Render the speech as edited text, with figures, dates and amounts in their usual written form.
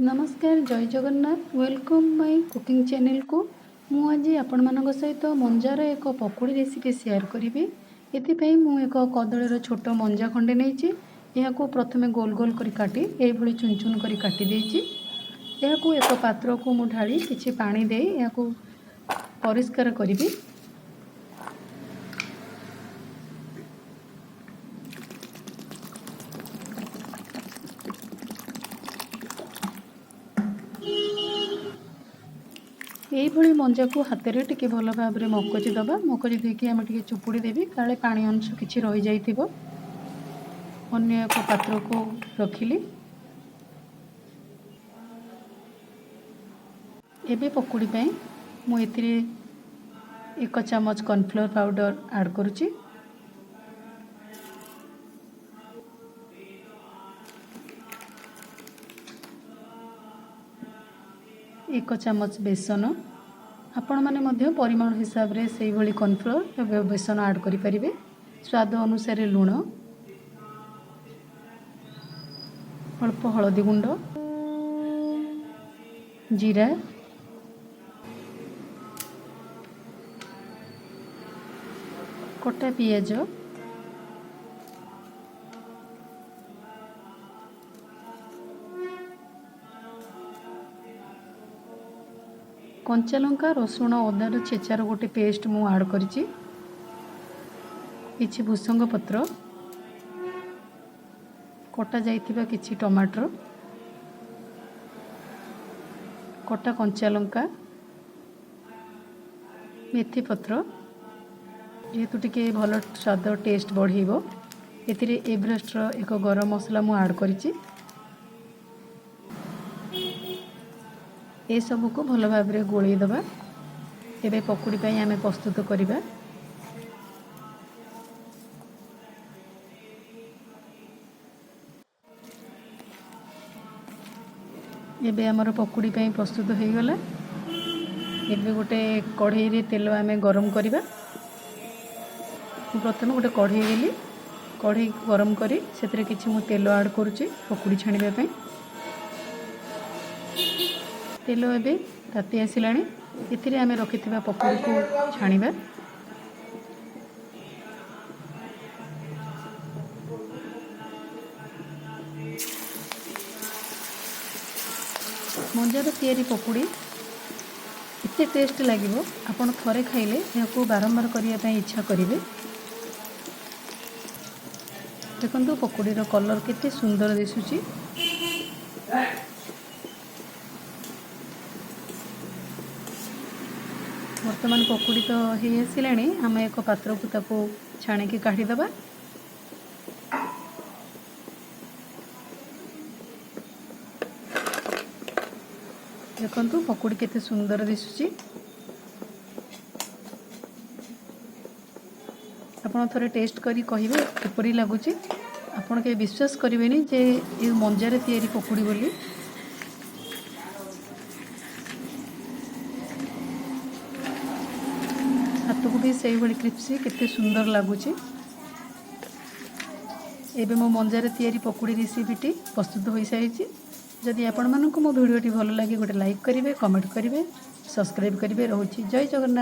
नमस्कार जय Jagannath welcome my cooking channel को मु आज आपण मानक सहित मंजार एक पकोड़ी रेसिपी शेयर करी। ये मु एक कदलीर छोट मंजा खंडे नहीं यहाँ प्रथमे गोल गोल कर काटी ये चुन चुन कर काटी देछि। यहाँ एक पात्र को मु ढाली किछि पानी दे यहाँ परिष्कार करी। यही मंजा को हाथ में टिके भल भाव में मकची दबा मकची देकी आम टे चुपुड़ी देवी काले पानी अंश किसी रही जाइथिबो। अन्य एक पात्र को रखिली। एबे पकोड़ी पे मु एथिरे 1 चम्मच कॉर्नफ्लोर पाउडर ऐड करुची। एक चम्मच बेसन आपण माने मध्य परिमाण हिसाब रे सेही भली कॉर्नफ्लोर बेसन ऐड करि परिबे। स्वाद अनुसार लूण, अल्प हळदी गुंड, जीरा, कटा पियाज, कंचा लंका, रसुण, अदार छेचार गोटे पेस्ट मु ऐड करिछि। किछि भुसंग पत्र, कटा जाइथिबा किछि टमाटर, कटा कंचा लंका, मेथी पत्र जेहेतु टिके भल स्वाद टेस्ट बढ़ेबो। एथिरे एवरेस्ट रो एक गरम मसला मु ऐड करिछि। ये सब को भल भाव में गोलई दबा। एबे पकोड़ी पे आमे प्रस्तुत करिबा। एबे हमर पकोड़ी पे प्रस्तुत हो गला। एबे गोटे कढ़ई रे तेल आमे गरम करिबा। प्रथम गोटे कढ़ई लेली, कढ़ई गरम करी सेतरे किछि मु तेल ऐड करूची पकोड़ी छाणिबा पे। तेल एबे ताती आसिलाणी। एथिरे आमे रखिथिबा पकोड़ी को छाणिबा। मंजार तैयारी पकोड़ी एते टेस्ट लागिबो आपण थरे खाइले याको बारंबार करिया पई इच्छा करिवे। देखंतु पकोड़ी रो कलर केते सुंदर दिसुची। वर्तमान पकोड़ी तो हो आसिलाणी। आम एक पात्र को ताको छाणिकी काढ़ी दबा। देखंतु पकोड़ी केते सुंदर दिसुची। आपण थोड़े टेस्ट करी कहिबे किपरि लागुची। आपण के विश्वास करिवेनी जे ए मंजार तैयारी पकोड़ी बोली। हाथ को भी सही भली क्रिप्सी केते सुंदर लागुची। एबे मो मंजार तैयारी पकोड़ी रेसिपीटी प्रस्तुत हो सारी। जदि आपण मानक मो वीडियोटी भल लगे गोटे लाइक करिवे, कमेंट करिवे, सब्सक्राइब करिवे। रहउची जय जगन्नाथ।